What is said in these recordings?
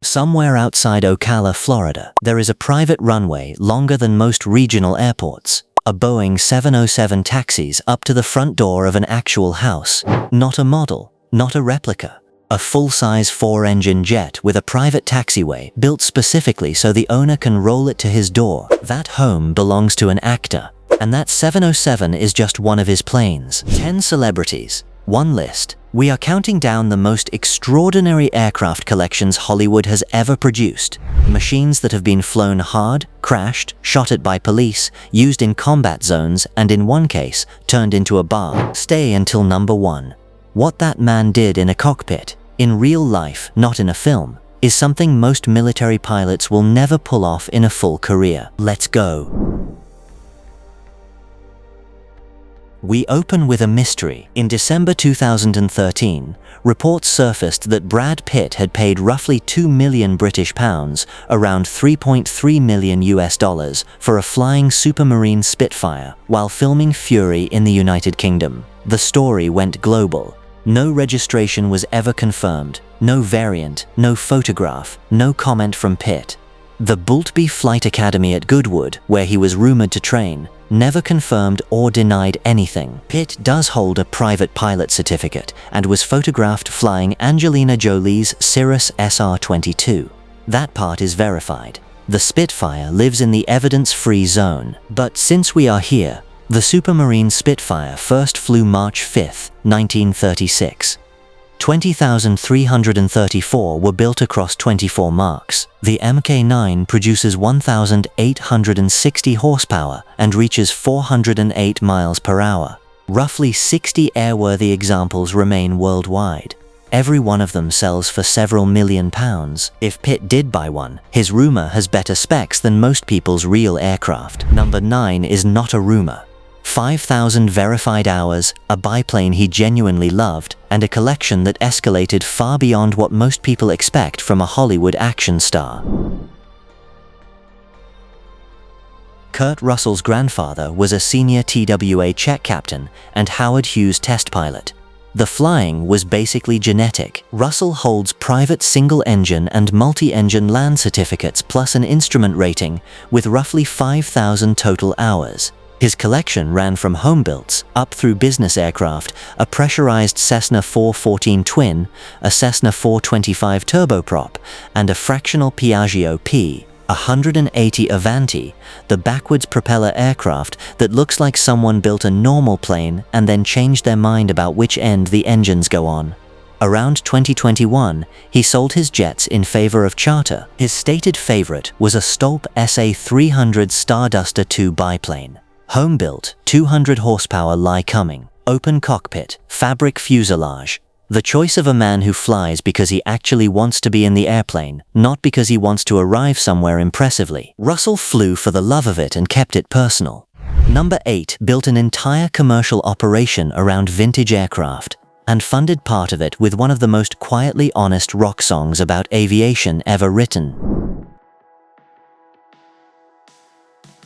Somewhere outside Ocala, Florida, there is a private runway longer than most regional airports. A Boeing 707 taxis up to the front door of an actual house. Not a model, not a replica. A full-size 4-engine jet with a private taxiway built specifically so the owner can roll it to his door. That home belongs to an actor, and that 707 is just one of his planes. 10 celebrities. One list. We are counting down the most extraordinary aircraft collections Hollywood has ever produced. Machines that have been flown hard, crashed, shot at by police, used in combat zones, and in one case, turned into a bar. Stay until number 1. What that man did in a cockpit, in real life, not in a film, is something most military pilots will never pull off in a full career. Let's go. We open with a mystery. In December 2013, reports surfaced that Brad Pitt had paid roughly 2 million British pounds, around 3.3 million US dollars, for a flying Supermarine Spitfire while filming Fury in the United Kingdom. The story went global. No registration was ever confirmed, no variant, no photograph, no comment from Pitt. The Boultby Flight Academy at Goodwood, where he was rumored to train, never confirmed or denied anything. Pitt does hold a private pilot certificate and was photographed flying Angelina Jolie's Cirrus SR-22. That part is verified. The Spitfire lives in the evidence-free zone. But since we are here, the Supermarine Spitfire first flew March 5, 1936. 20,334 were built across 24 marks. The Mk9 produces 1,860 horsepower and reaches 408 miles per hour. Roughly 60 airworthy examples remain worldwide. Every one of them sells for several million pounds. If Pitt did buy one, his rumor has better specs than most people's real aircraft. Number 9 is not a rumor. 5,000 verified hours, a biplane he genuinely loved, and a collection that escalated far beyond what most people expect from a Hollywood action star. Kurt Russell's grandfather was a senior TWA check captain and Howard Hughes test pilot. The flying was basically genetic. Russell holds private single-engine and multi-engine land certificates plus an instrument rating with roughly 5,000 total hours. His collection ran from home-builts up through business aircraft, a pressurized Cessna 414 twin, a Cessna 425 turboprop, and a fractional Piaggio P-180 Avanti, the backwards propeller aircraft that looks like someone built a normal plane and then changed their mind about which end the engines go on. Around 2021, he sold his jets in favor of charter. His stated favorite was a Stolp SA-300 Starduster II biplane. Home-built, 200 horsepower Lycoming, open cockpit, fabric fuselage. The choice of a man who flies because he actually wants to be in the airplane, not because he wants to arrive somewhere impressively. Russell flew for the love of it and kept it personal. Number 8 built an entire commercial operation around vintage aircraft, and funded part of it with one of the most quietly honest rock songs about aviation ever written.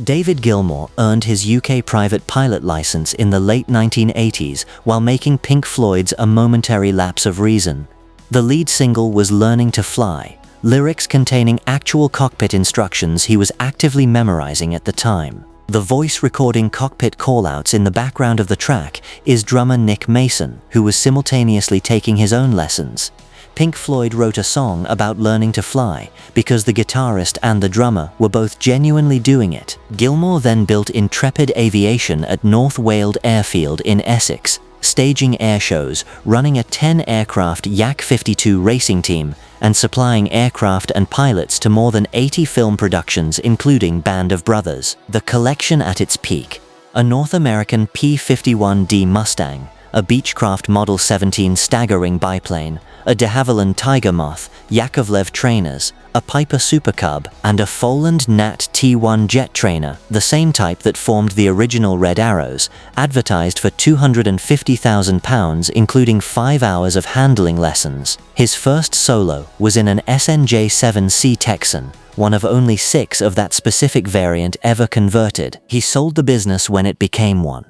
David Gilmour earned his UK private pilot license in the late 1980s while making Pink Floyd's A Momentary Lapse of Reason. The lead single was Learning to Fly, lyrics containing actual cockpit instructions he was actively memorizing at the time. The voice recording cockpit callouts in the background of the track is drummer Nick Mason, who was simultaneously taking his own lessons. Pink Floyd wrote a song about learning to fly because the guitarist and the drummer were both genuinely doing it. Gilmour then built Intrepid Aviation at North Weald Airfield in Essex, staging air shows, running a 10-aircraft Yak 52 racing team, and supplying aircraft and pilots to more than 80 film productions including Band of Brothers. The collection at its peak: a North American P-51D Mustang, a Beechcraft Model 17 staggering biplane, a de Havilland Tiger Moth, Yakovlev trainers, a Piper Super Cub, and a Foland Nat T1 jet trainer, the same type that formed the original Red Arrows, advertised for £250,000 including 5 hours of handling lessons. His first solo was in an SNJ-7C Texan, one of only 6 of that specific variant ever converted. He sold the business when it became one.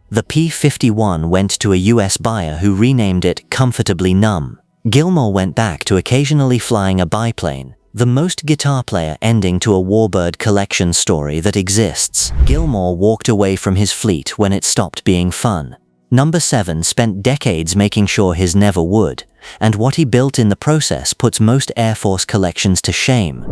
The P-51 went to a US buyer who renamed it Comfortably Numb. Gilmour went back to occasionally flying a biplane, The most guitar player ending to a warbird collection story that exists. Gilmour walked away from his fleet when it stopped being fun. Number 7 spent decades making sure his never would, and what he built in the process puts most Air Force collections to shame.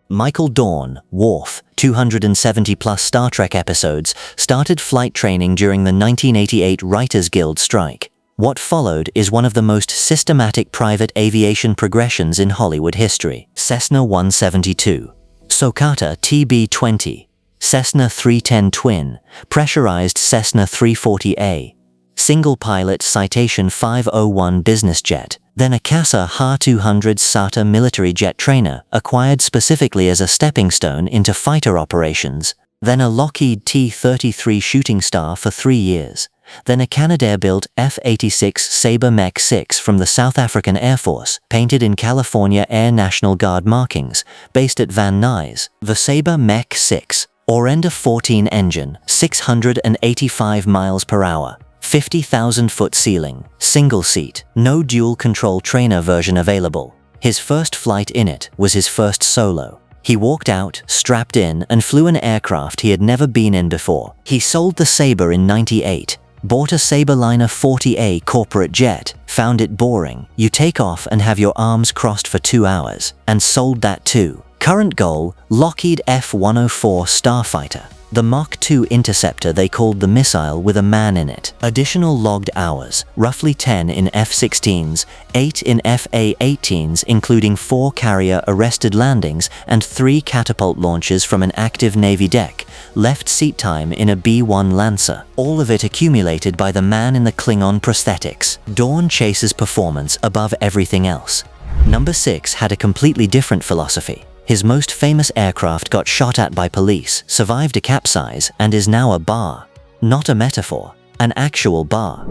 Michael Dorn, Worf, 270-plus Star Trek episodes, started flight training during the 1988 Writers Guild strike. What followed is one of the most systematic private aviation progressions in Hollywood history. Cessna 172, Socata TB-20, Cessna 310 Twin, pressurized Cessna 340A, single-pilot Citation 501 business jet, then a CASA Ha-200 SATA military jet trainer, acquired specifically as a stepping stone into fighter operations, then a Lockheed T-33 Shooting Star for 3 years, then a Canadair-built F-86 Sabre Mech 6 from the South African Air Force, painted in California Air National Guard markings, based at Van Nuys. The Sabre Mech 6, Orenda 14 engine, 685 miles per hour, 50,000-foot ceiling, single seat, no dual-control trainer version available. His first flight in it was his first solo. He walked out, strapped in, and flew an aircraft he had never been in before. He sold the Sabre in '98, bought a Sabreliner 40A corporate jet, found it boring, you take off and have your arms crossed for 2 hours, and sold that too. Current goal, Lockheed F-104 Starfighter. The Mach 2 interceptor they called the missile with a man in it. Additional logged hours, roughly 10 in F-16s, 8 in FA-18s including 4 carrier-arrested landings and 3 catapult launches from an active Navy deck, left seat time in a B-1 Lancer. All of it accumulated by the man in the Klingon prosthetics. Dorn chases performance above everything else. Number 6 had a completely different philosophy. His most famous aircraft got shot at by police, survived a capsize, and is now a bar. Not a metaphor, an actual bar.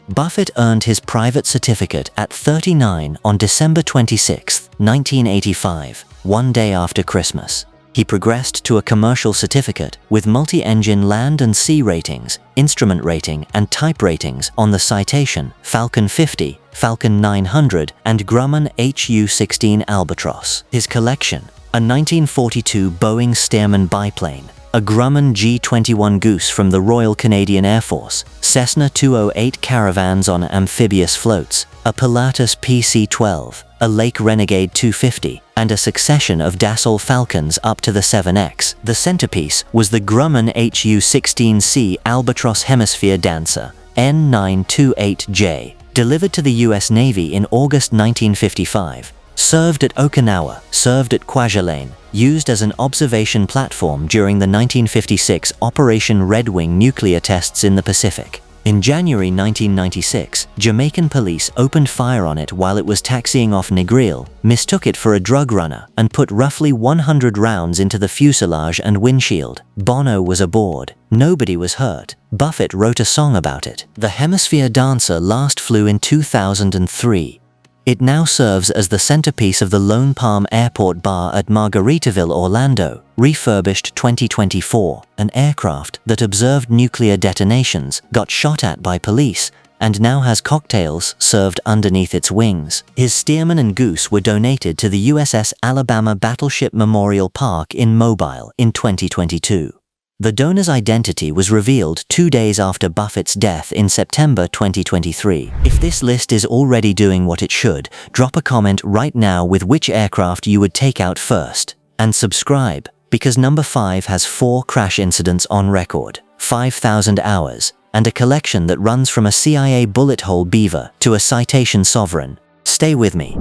Buffett earned his private certificate at 39 on December 26, 1985, one day after Christmas. He progressed to a commercial certificate with multi-engine land and sea ratings, instrument rating, and type ratings on the Citation, Falcon 50, Falcon 900, and Grumman HU-16 Albatross. His collection, a 1942 Boeing Stearman biplane, a Grumman G-21 Goose from the Royal Canadian Air Force, Cessna 208 Caravans on amphibious floats, a Pilatus PC-12, a Lake Renegade 250, and a succession of Dassault Falcons up to the 7X. The centerpiece was the Grumman HU-16C Albatross Hemisphere Dancer, N928J, delivered to the US Navy in August 1955. Served at Okinawa, served at Kwajalein, used as an observation platform during the 1956 Operation Red Wing nuclear tests in the Pacific. In January 1996, Jamaican police opened fire on it while it was taxiing off Negril, mistook it for a drug runner, and put roughly 100 rounds into the fuselage and windshield. Bono was aboard. Nobody was hurt. Buffett wrote a song about it. The Hemisphere Dancer last flew in 2003. It now serves as the centerpiece of the Lone Palm Airport Bar at Margaritaville, Orlando, refurbished 2024, an aircraft that observed nuclear detonations, got shot at by police, and now has cocktails served underneath its wings. His Stearman and Goose were donated to the USS Alabama Battleship Memorial Park in Mobile in 2022. The donor's identity was revealed 2 days after Buffett's death in September 2023. If this list is already doing what it should, drop a comment right now with which aircraft you would take out first. And subscribe, because number 5 has 4 crash incidents on record, 5,000 hours, and a collection that runs from a CIA bullet hole beaver to a Citation Sovereign. Stay with me.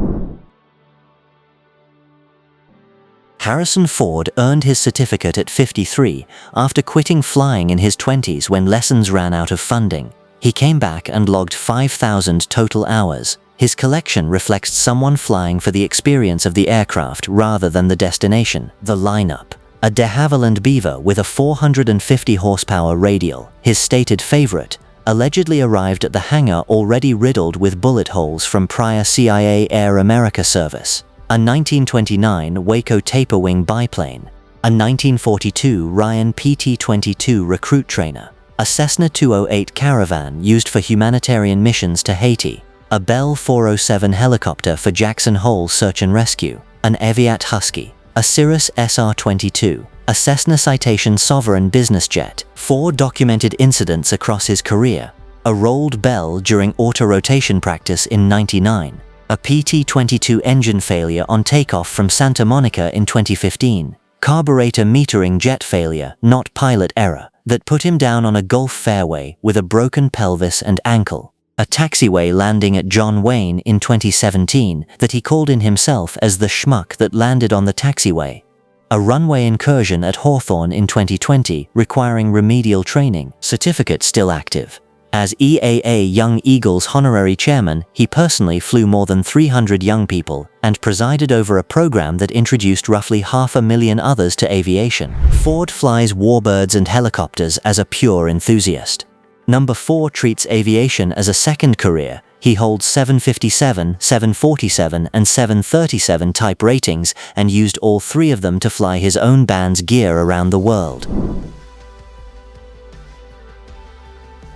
Harrison Ford earned his certificate at 53 after quitting flying in his 20s when lessons ran out of funding. He came back and logged 5,000 total hours. His collection reflects someone flying for the experience of the aircraft rather than the destination. The lineup: a de Havilland Beaver with a 450 horsepower radial, his stated favorite, allegedly arrived at the hangar already riddled with bullet holes from prior CIA Air America service. A 1929 Waco Taper Wing biplane, a 1942 Ryan PT-22 recruit trainer, a Cessna 208 Caravan used for humanitarian missions to Haiti, a Bell 407 helicopter for Jackson Hole search and rescue, an Eviat Husky, a Cirrus SR-22, a Cessna Citation Sovereign business jet, 4 documented incidents across his career, a rolled bell during auto-rotation practice in '99, a PT-22 engine failure on takeoff from Santa Monica in 2015, carburetor metering jet failure, not pilot error, that put him down on a golf fairway with a broken pelvis and ankle, a taxiway landing at John Wayne in 2017 that he called in himself as the schmuck that landed on the taxiway, a runway incursion at Hawthorne in 2020 requiring remedial training, certificate still active. As EAA Young Eagles honorary chairman, he personally flew more than 300 young people and presided over a program that introduced roughly 500,000 others to aviation. Ford flies warbirds and helicopters as a pure enthusiast. Number 4 treats aviation as a second career. He holds 757, 747, and 737 type ratings and used all 3 of them to fly his own band's gear around the world.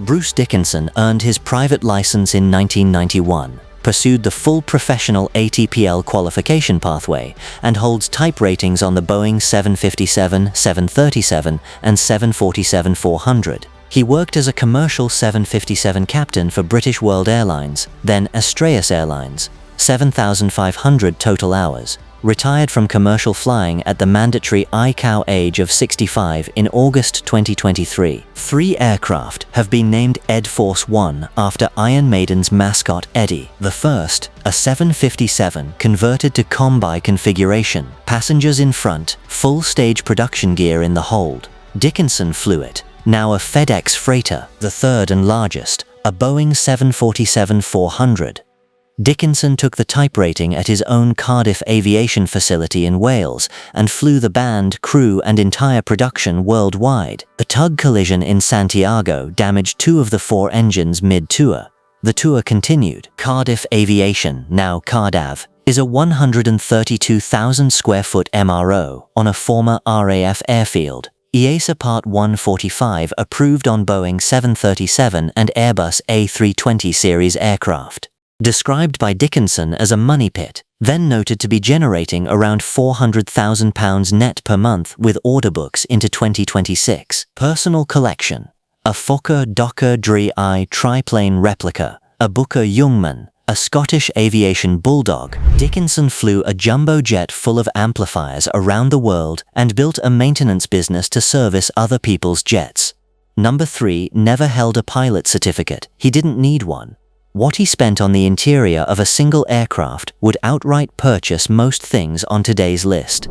Bruce Dickinson earned his private license in 1991, pursued the full professional ATPL qualification pathway, and holds type ratings on the Boeing 757, 737, and 747-400. He worked as a commercial 757 captain for British World Airlines, then Astraeus Airlines, 7,500 total hours, retired from commercial flying at the mandatory ICAO age of 65 in August 2023. 3 aircraft have been named Ed Force One after Iron Maiden's mascot Eddie. The first, a 757 converted to combi configuration, passengers in front, full stage production gear in the hold. Dickinson flew it, now a FedEx freighter, the third and largest, a Boeing 747-400. Dickinson took the type rating at his own Cardiff aviation facility in Wales and flew the band, crew and entire production worldwide. A tug collision in Santiago damaged 2 of the 4 engines mid-tour. The tour continued. Cardiff Aviation, now Cardav, is a 132,000 square foot MRO on a former RAF airfield. EASA Part 145 approved on Boeing 737 and Airbus A320 series aircraft. Described by Dickinson as a money pit, then noted to be generating around £400,000 net per month with order books into 2026. Personal collection: a Fokker Docker Dre I triplane replica, a Booker Youngman, a Scottish aviation bulldog. Dickinson flew a jumbo jet full of amplifiers around the world and built a maintenance business to service other people's jets. Number 3 never held a pilot certificate. He didn't need one. What he spent on the interior of a single aircraft would outright purchase most things on today's list.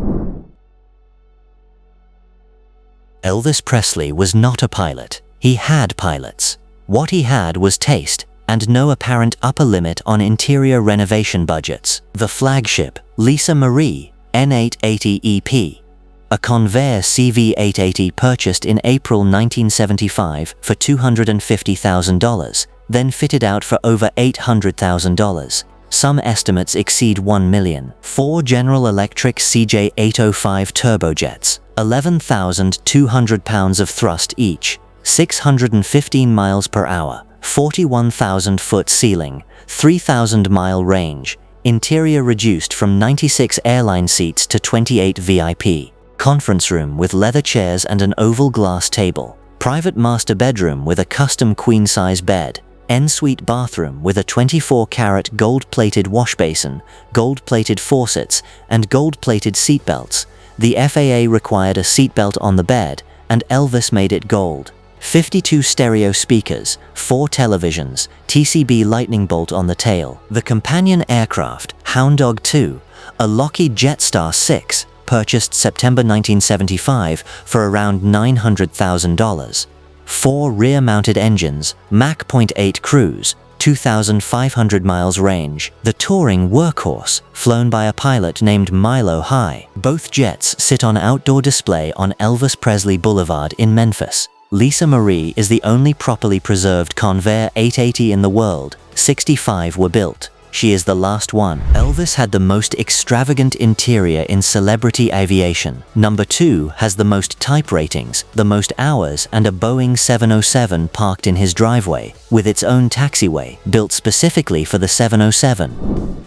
Elvis Presley was not a pilot. He had pilots. What he had was taste, and no apparent upper limit on interior renovation budgets. The flagship, Lisa Marie, N880EP. A Convair CV880 purchased in April 1975 for $250,000. Then fitted out for over $800,000. Some estimates exceed $1 million. 4 General Electric CJ805 turbojets, 11,200 pounds of thrust each, 615 miles per hour, 41,000-foot ceiling, 3,000-mile range, interior reduced from 96 airline seats to 28 VIP, conference room with leather chairs and an oval glass table, private master bedroom with a custom queen-size bed, en-suite bathroom with a 24-karat gold-plated washbasin, gold-plated faucets, and gold-plated seatbelts. The FAA required a seatbelt on the bed, and Elvis made it gold. 52 stereo speakers, 4 televisions, TCB lightning bolt on the tail. The companion aircraft, Hound Dog 2, a Lockheed Jetstar 6, purchased September 1975 for around $900,000. 4 rear-mounted engines, Mach .8 cruise, 2,500 miles range. The touring workhorse, flown by a pilot named Milo High. Both jets sit on outdoor display on Elvis Presley Boulevard in Memphis. Lisa Marie is the only properly preserved Convair 880 in the world. 65 were built. she is the last one. Elvis had the most extravagant interior in celebrity aviation. Number 2 has the most type ratings, the most hours, and a Boeing 707 parked in his driveway, with its own taxiway, built specifically for the 707.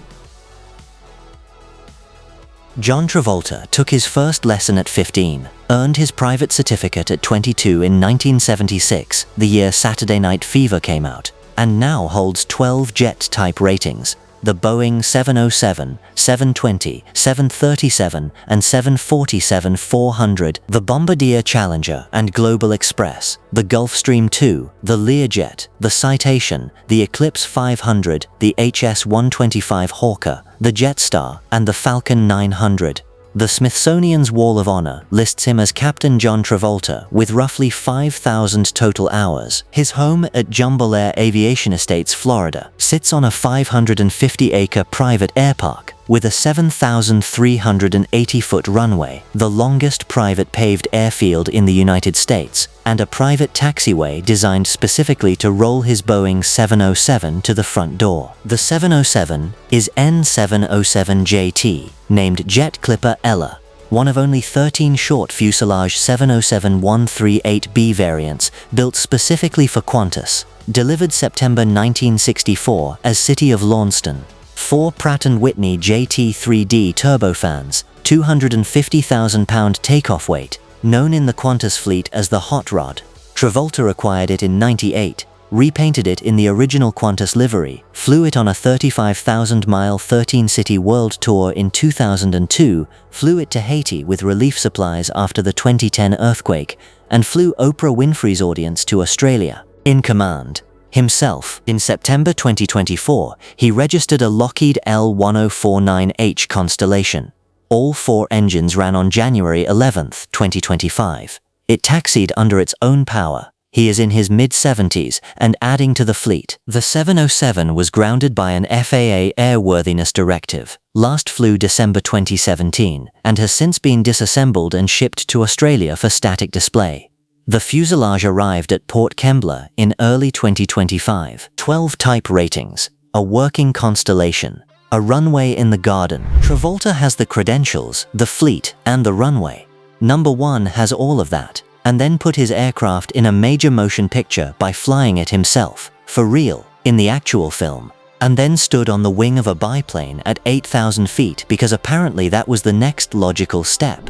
John Travolta took his first lesson at 15, earned his private certificate at 22 in 1976, the year Saturday Night Fever came out, and now holds 12 jet-type ratings: the Boeing 707, 720, 737, and 747-400, the Bombardier Challenger and Global Express, the Gulfstream II, the Learjet, the Citation, the Eclipse 500, the HS-125 Hawker, the Jetstar, and the Falcon 900. The Smithsonian's Wall of Honor lists him as Captain John Travolta with roughly 5,000 total hours. His home at Gilmour Aviation Estates, Florida, sits on a 550-acre private air park with a 7,380-foot runway, the longest private paved airfield in the United States, and a private taxiway designed specifically to roll his Boeing 707 to the front door. The 707 is N707JT, named Jet Clipper Ella, one of only 13 short fuselage 707-138B variants built specifically for Qantas, delivered September 1964 as City of Launceston. 4 Pratt & Whitney JT3D turbofans, 250,000-pound takeoff weight, known in the Qantas fleet as the Hot Rod. Travolta acquired it in '98, repainted it in the original Qantas livery, flew it on a 35,000-mile 13-city world tour in 2002, flew it to Haiti with relief supplies after the 2010 earthquake, and flew Oprah Winfrey's audience to Australia. In command himself, in September 2024, he registered a Lockheed L1049H Constellation. All 4 engines ran on January 11, 2025. It taxied under its own power. He is in his mid-70s and adding to the fleet. The 707 was grounded by an FAA airworthiness directive, last flew December 2017, and has since been disassembled and shipped to Australia for static display. The fuselage arrived at Port Kembla in early 2025. 12 type ratings, a working constellation, a runway in the garden. Travolta has the credentials, the fleet, and the runway. Number 1 has all of that, and then put his aircraft in a major motion picture by flying it himself, for real, in the actual film, and then stood on the wing of a biplane at 8,000 feet because apparently that was the next logical step.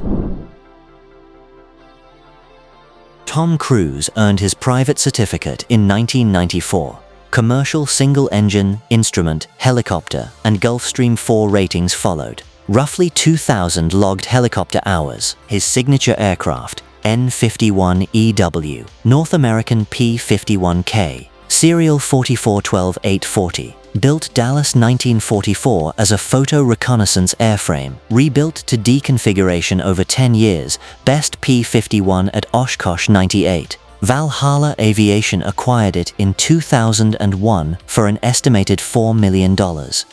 Tom Cruise earned his private certificate in 1994. Commercial single-engine, instrument, helicopter, and Gulfstream 4 ratings followed. Roughly 2,000 logged helicopter hours. His signature aircraft, N51EW, North American P51K, serial 4412840, built Dallas 1944 as a photo reconnaissance airframe, rebuilt to deconfiguration over 10 years, best P51 at Oshkosh 98. Valhalla Aviation acquired it in 2001 for an estimated $4 million.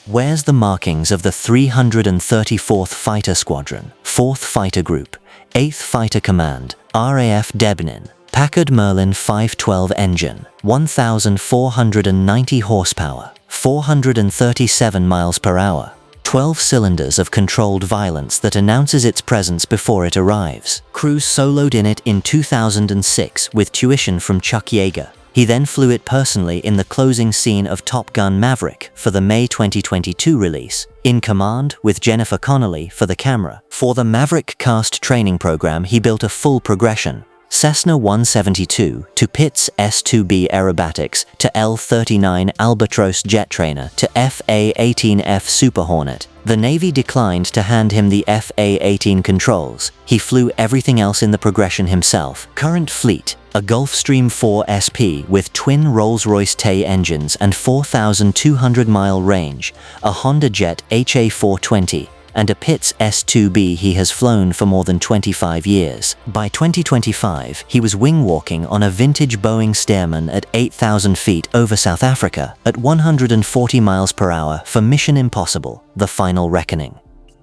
Wears the markings of the 334th Fighter Squadron, 4th Fighter Group, 8th Fighter Command, RAF Debnin, Packard Merlin 512 engine, 1,490 horsepower, 437 miles per hour, 12 cylinders of controlled violence that announces its presence before it arrives. Cruise soloed in it in 2006 with tuition from Chuck Yeager. He then flew it personally in the closing scene of Top Gun Maverick for the May 2022 release, in command with Jennifer Connelly for the camera. For the Maverick cast training program, he built a full progression, Cessna 172 to Pitt's S-2B aerobatics to L-39 Albatros jet trainer to FA-18F Super Hornet. The Navy declined to hand him the FA-18 controls. He flew everything else in the progression himself. Current fleet: a Gulfstream 4 SP with twin Rolls-Royce Tay engines and 4,200-mile range, a Honda Jet HA420, and a Pitts S-2B he has flown for more than 25 years. By 2025, he was wing-walking on a vintage Boeing Stearman at 8,000 feet over South Africa at 140 miles per hour for Mission Impossible: The Final Reckoning.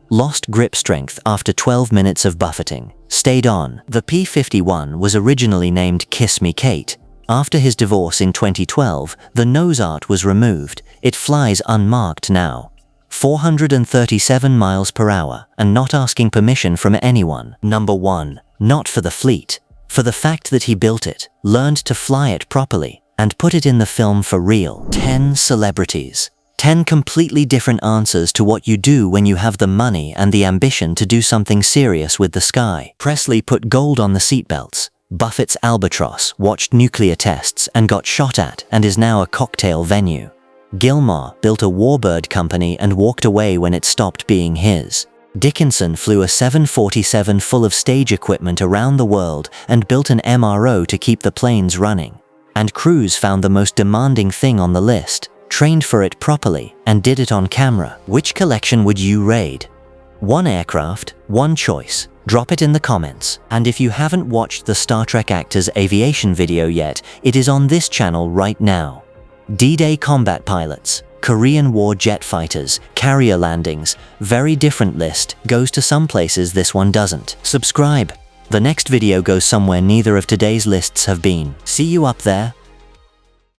Lost grip strength after 12 minutes of buffeting. Stayed on. The P-51 was originally named Kiss Me Kate. After his divorce in 2012, the nose art was removed. It flies unmarked now. 437 miles per hour, and not asking permission from anyone. Number 1. Not for the fleet. For the fact that he built it, learned to fly it properly, and put it in the film for real. 10 celebrities. 10 completely different answers to what you do when you have the money and the ambition to do something serious with the sky. Presley put gold on the seatbelts. Buffett's Albatross watched nuclear tests and got shot at and is now a cocktail venue. Gilmour built a warbird company and walked away when it stopped being his. Dickinson flew a 747 full of stage equipment around the world and built an MRO to keep the planes running. And Cruise found the most demanding thing on the list, trained for it properly, and did it on camera. Which collection would you raid? 1 aircraft, 1 choice. Drop it in the comments. And if you haven't watched the Star Trek actors' aviation video yet, it is on this channel right now. D-Day combat pilots, Korean War jet fighters, carrier landings, very different list, goes to some places this one doesn't. Subscribe. The next video goes somewhere neither of today's lists have been. See you up there.